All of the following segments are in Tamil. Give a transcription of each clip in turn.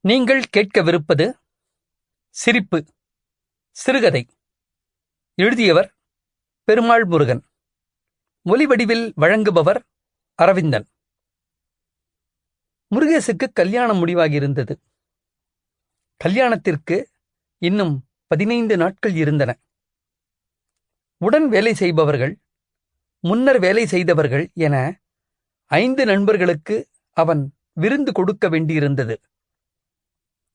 நீங்கள் கேட்கவிருப்பது சிரிப்பு சிறுகதை. எழுதியவர் பெருமாள் முருகன். ஒலிவடிவில் வழங்குபவர் அரவிந்தன். முருகேசுக்கு கல்யாணம் முடிவாகியிருந்தது. கல்யாணத்திற்கு இன்னும் 15 நாட்கள் இருந்தன. உடன் வேலை செய்பவர்கள், முன்னர் வேலை செய்தவர்கள் என 5 நண்பர்களுக்கு அவன் விருந்து கொடுக்க வேண்டியிருந்தது.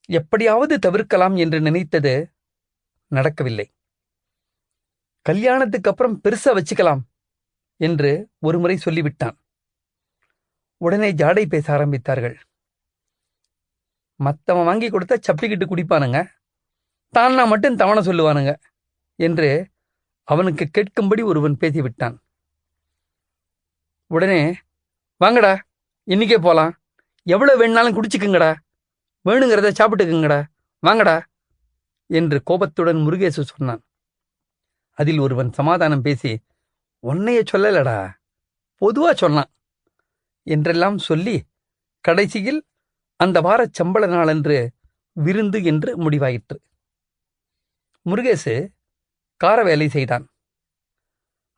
எப்படியாவது தவிர்க்கலாம் என்று நினைத்தது நடக்கவில்லை. கல்யாணத்துக்கு அப்புறம் பெருசா வச்சுக்கலாம் என்று ஒருமுறை சொல்லிவிட்டான். உடனே ஜாடை பேச ஆரம்பித்தார்கள். மத்தவன் வாங்கி கொடுத்தா சப்பிக்கிட்டு குடிப்பானுங்க, தான்னா மட்டும் தவணை சொல்லுவானுங்க என்று அவனுக்கு கேட்கும்படி ஒருவன் பேசிவிட்டான். உடனே, வாங்கடா, இன்னிக்கே போலாம், எவ்வளவு வேணாலும் குடிச்சுக்குங்கடா, வேணுங்கிறத சாப்பிட்டுக்குங்கடா, வாங்கடா என்று கோபத்துடன் முருகேசு சொன்னான். அதில் ஒருவன் சமாதானம் பேசி, உன்னைய சொல்லலடா, பொதுவா சொன்னான் என்றெல்லாம் சொல்லி கடைசியில் அந்த வாரச் சம்பள நாளன்று விருந்து என்று முடிவாயிற்று. முருகேசு கார வேலை செய்தான்.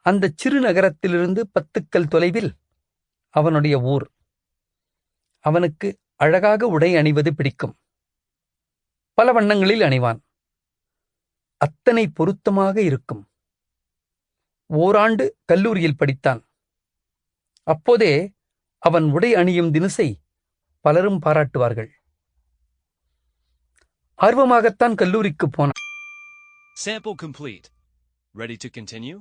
அந்த சிறு நகரத்திலிருந்து 10 கல் தொலைவில் அவனுடைய ஊர். அவனுக்கு அழகாக உடை அணிவது பிடிக்கும். பல வண்ணங்களில் அணிவான். அத்தனை பொருத்தமாக இருக்கும். ஓராண்டு கல்லூரியில் படித்தான். அப்போதே அவன் உடை அணியும் தினுசை பலரும் பாராட்டுவார்கள். ஆர்வமாகத்தான் கல்லூரிக்கு போனான். Sample complete. Ready to continue?